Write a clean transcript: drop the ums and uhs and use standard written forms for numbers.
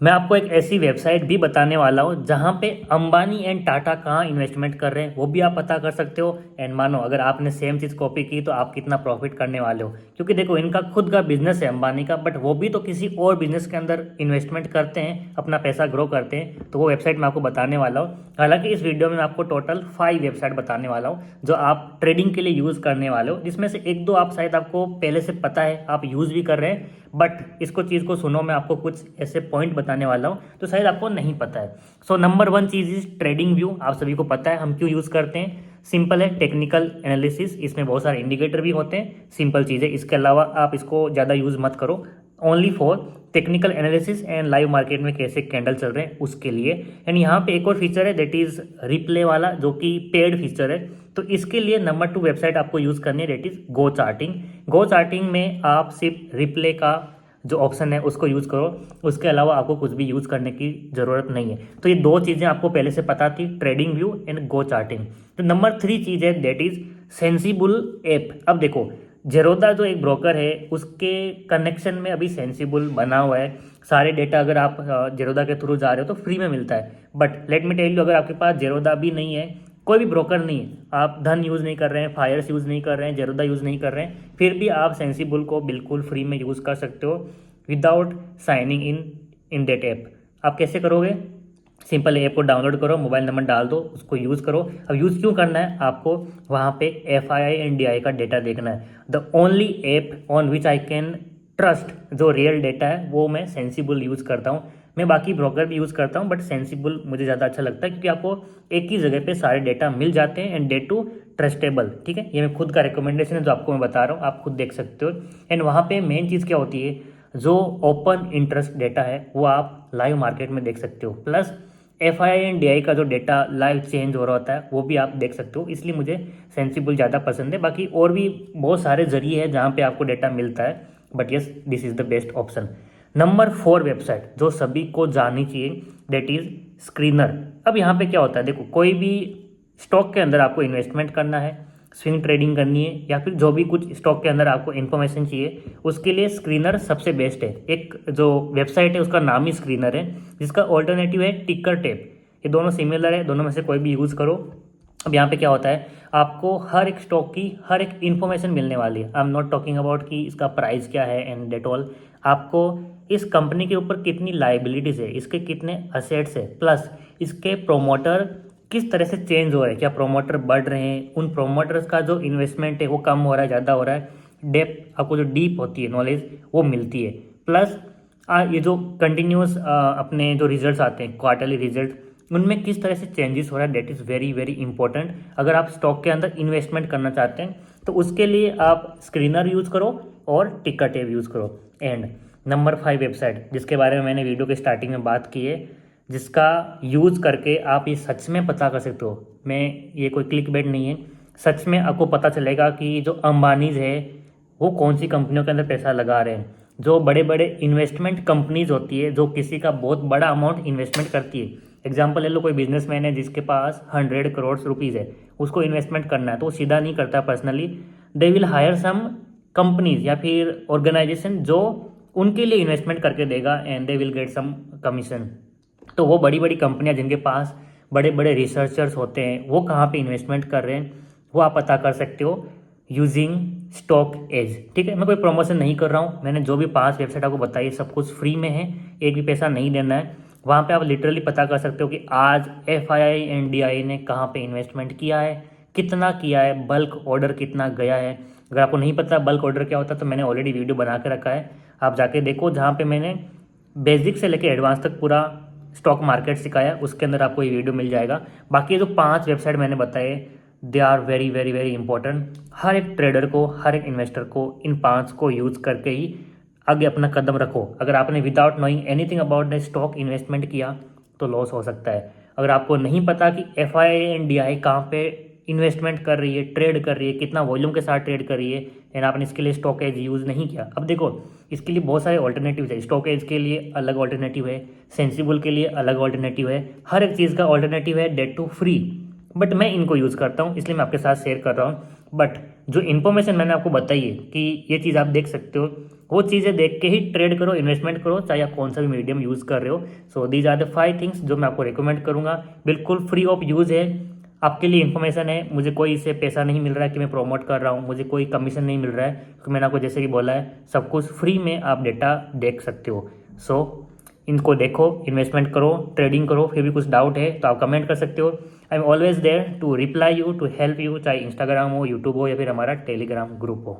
मैं आपको एक ऐसी वेबसाइट भी बताने वाला हूँ जहाँ पे अंबानी एंड टाटा कहाँ इन्वेस्टमेंट कर रहे हैं वो भी आप पता कर सकते हो। एंड मानो अगर आपने सेम चीज़ कॉपी की तो आप कितना प्रॉफिट करने वाले हो, क्योंकि देखो इनका खुद का बिजनेस है अंबानी का, बट वो भी तो किसी और बिजनेस के अंदर इन्वेस्टमेंट करते हैं, अपना पैसा ग्रो करते हैं। तो वो वेबसाइट मैं आपको बताने वाला हूँ। हालांकि इस वीडियो में मैं आपको टोटल 5 वेबसाइट बताने वाला हूँ जो आप ट्रेडिंग के लिए यूज़ करने वाले हो, जिसमें से एक दो आप शायद आपको पहले से पता है, आप यूज़ भी कर रहे हैं, बट इसको चीज़ को सुनो, मैं आपको कुछ ऐसे पॉइंट बताने वाला हूँ तो शायद आपको नहीं पता है। So number 1 cheese is trading view. आप सभी को पता है हम क्यों यूज़ करते हैं, सिंपल है, टेक्निकल एनालिसिस। इसमें बहुत सारे इंडिकेटर भी होते हैं, सिंपल चीज़ है। इसके अलावा आप इसको ज़्यादा यूज़ मत करो, only for technical analysis and live market में कैसे कैंडल चल रहे हैं उसके लिए। एंड यहाँ पे एक और फीचर है दैट इज़ रिप्ले वाला, जो कि पेड फीचर है। तो इसके लिए नंबर 2 वेबसाइट आपको यूज़ करनी है, that is go charting. Go charting में आप सिर्फ रिप्ले का जो ऑप्शन है उसको यूज़ करो, उसके अलावा आपको कुछ भी यूज़ करने की ज़रूरत नहीं है। तो ये दो चीज़ें आपको पहले से पता थी, trading view and go charting. तो नंबर 3 चीज़ है दैट इज़ सेंसिबल ऐप। अब देखो जेरोदा जो एक ब्रोकर है उसके कनेक्शन में अभी सेंसिबल बना हुआ है। सारे डेटा अगर आप जेरोदा के थ्रू जा रहे हो तो फ्री में मिलता है। But let me tell you, अगर आपके पास जेरोदा भी नहीं है, कोई भी ब्रोकर नहीं है, आप धन यूज़ नहीं कर रहे हैं, फायर्स यूज़ नहीं कर रहे हैं, जेरोदा यूज़ नहीं कर रहे हैं, फिर भी आप सेंसिबल को बिल्कुल फ्री में यूज़ कर सकते हो without signing in that app. आप कैसे करोगे? सिंपल ऐप को डाउनलोड करो, मोबाइल नंबर डाल दो, उसको यूज़ करो। अब यूज़ क्यों करना है आपको? वहाँ पे FII एंड DI का डेटा देखना है। The only app on which I can trust, जो रियल डेटा है वो मैं सेंसिबल यूज़ करता हूँ। मैं बाकी ब्रोकर भी यूज़ करता हूँ बट सेंसिबल मुझे ज़्यादा अच्छा लगता है, क्योंकि आपको एक ही जगह पे सारे डेटा मिल जाते हैं एंड डेट टू ट्रस्टेबल। ठीक है, ये मैं खुद का रिकमेंडेशन है जो आपको मैं बता रहा हूँ, आप खुद देख सकते हो। एंड वहाँ पे मेन चीज़ क्या होती है, जो ओपन इंटरेस्ट डेटा है वो आप लाइव मार्केट में देख सकते हो, प्लस FII एंड DI का जो डेटा लाइव चेंज हो रहा होता है वो भी आप देख सकते हो। इसलिए मुझे सेंसिबल ज़्यादा पसंद है। बाकी और भी बहुत सारे जरिए हैं जहाँ पे आपको डेटा मिलता है, but yes this is the best option. Number 4 website जो सभी को जाननी चाहिए, दैट इज़ स्क्रीनर। अब यहाँ पे क्या होता है, देखो कोई भी स्टॉक के अंदर आपको इन्वेस्टमेंट करना है, स्विंग ट्रेडिंग करनी है, या फिर जो भी कुछ स्टॉक के अंदर आपको इन्फॉर्मेशन चाहिए, उसके लिए स्क्रीनर सबसे बेस्ट है। एक जो वेबसाइट है उसका नाम ही स्क्रीनर है, जिसका ऑल्टरनेटिव है टिकर टेप। ये दोनों सिमिलर है, दोनों में से कोई भी यूज़ करो। अब यहाँ पे क्या होता है, आपको हर एक स्टॉक की हर एक इन्फॉर्मेशन मिलने वाली है। I am not talking about कि इसका प्राइस क्या है एंड डेट ऑल। आपको इस कंपनी के ऊपर कितनी लाइबिलिटीज़ है, इसके कितने असेट्स है, प्लस इसके प्रोमोटर किस तरह से चेंज हो रहा है, क्या प्रोमोटर बढ़ रहे हैं, उन प्रोमोटर्स का जो इन्वेस्टमेंट है वो कम हो रहा है, ज़्यादा हो रहा है, डेप्थ आपको जो डीप होती है नॉलेज वो मिलती है। प्लस ये जो कंटिन्यूस अपने जो रिजल्ट्स आते हैं, क्वार्टरली रिजल्ट, उनमें किस तरह से चेंजेस हो रहा है, that is very very important. अगर आप स्टॉक के अंदर इन्वेस्टमेंट करना चाहते हैं तो उसके लिए आप स्क्रीनर यूज़ करो और टिकर टेप यूज़ करो। एंड नंबर 5 वेबसाइट जिसके बारे में मैंने वीडियो के स्टार्टिंग में बात की है, जिसका यूज़ करके आप ये सच में पता कर सकते हो, मैं ये कोई क्लिक बेट नहीं है, सच में आपको पता चलेगा कि जो अंबानीज है वो कौन सी कंपनियों के अंदर पैसा लगा रहे हैं। जो बड़े बड़े इन्वेस्टमेंट कंपनीज होती है जो किसी का बहुत बड़ा अमाउंट इन्वेस्टमेंट करती है, एग्जाम्पल ले लो, कोई बिजनेसमैन है जिसके पास 100 करोड़ रुपीज़ है, उसको इन्वेस्टमेंट करना है, तो वो सीधा नहीं करता personally, they will hire some companies या फिर ऑर्गेनाइजेशन जो उनके लिए इन्वेस्टमेंट करके देगा and they will get some commission. तो वो बड़ी बड़ी कंपनियां जिनके पास बड़े बड़े रिसर्चर्स होते हैं वो कहाँ पे इन्वेस्टमेंट कर रहे हैं वो आप पता कर सकते हो यूजिंग स्टॉक एज। ठीक है, मैं कोई प्रमोशन नहीं कर रहा हूँ, मैंने जो भी 5 वेबसाइट आपको बताई सब कुछ फ्री में है, एक भी पैसा नहीं देना है। वहाँ पे आप लिटरली पता कर सकते हो कि आज FII एंड DI ने कहाँ पे इन्वेस्टमेंट किया है, कितना किया है, बल्क ऑर्डर कितना गया है। अगर आपको नहीं पता बल्क ऑर्डर क्या होता है तो मैंने ऑलरेडी वीडियो बना के रखा है, आप जाके देखो, जहाँ पे मैंने बेसिक से लेकर एडवांस तक पूरा स्टॉक मार्केट सिखाया, उसके अंदर आपको ये वीडियो मिल जाएगा। बाकी ये जो 5 वेबसाइट मैंने बताए they are very very very important. हर एक ट्रेडर को, हर एक इन्वेस्टर को इन 5 को यूज़ करके ही आगे अपना कदम रखो। अगर आपने without knowing anything about the stock investment किया तो लॉस हो सकता है। अगर आपको नहीं पता कि FII एंड DI कहाँ पे इन्वेस्टमेंट कर रही है, ट्रेड कर रही है, कितना वॉल्यूम के साथ ट्रेड कर रही है, एंड आपने इसके लिए स्टॉक एज यूज़ नहीं किया, अब देखो इसके लिए बहुत सारे ऑल्टरनेटिव है। स्टॉक एज के लिए अलग ऑल्टरनेटिव है, सेंसिबल के लिए अलग ऑल्टरनेटिव है, हर एक चीज़ का ऑल्टरनेटिव है, डेट टू फ्री। बट मैं इनको यूज़ करता हूँ इसलिए मैं आपके साथ शेयर कर रहा हूँ। बट जो इन्फॉर्मेशन मैंने आपको बताई है कि ये चीज़ आप देख सकते हो, वो चीज़ें देख के ही ट्रेड करो, इन्वेस्टमेंट करो, चाहे आप कौन सा भी मीडियम यूज़ कर रहे हो। So these are the 5 things जो मैं आपको रिकमेंड करूँगा। बिल्कुल फ्री ऑफ यूज़ है, आपके लिए इन्फॉर्मेशन है। मुझे कोई इससे पैसा नहीं मिल रहा है कि मैं प्रमोट कर रहा हूँ, मुझे कोई कमीशन नहीं मिल रहा है, क्योंकि मैंने आपको जैसे कि बोला है सब कुछ फ्री में आप डेटा देख सकते हो। सो इनको देखो, इन्वेस्टमेंट करो, ट्रेडिंग करो। फिर भी कुछ डाउट है तो आप कमेंट कर सकते हो। I am always there to reply you, to help you, चाहे इंस्टाग्राम हो, यूट्यूब हो या फिर हमारा टेलीग्राम ग्रुप हो।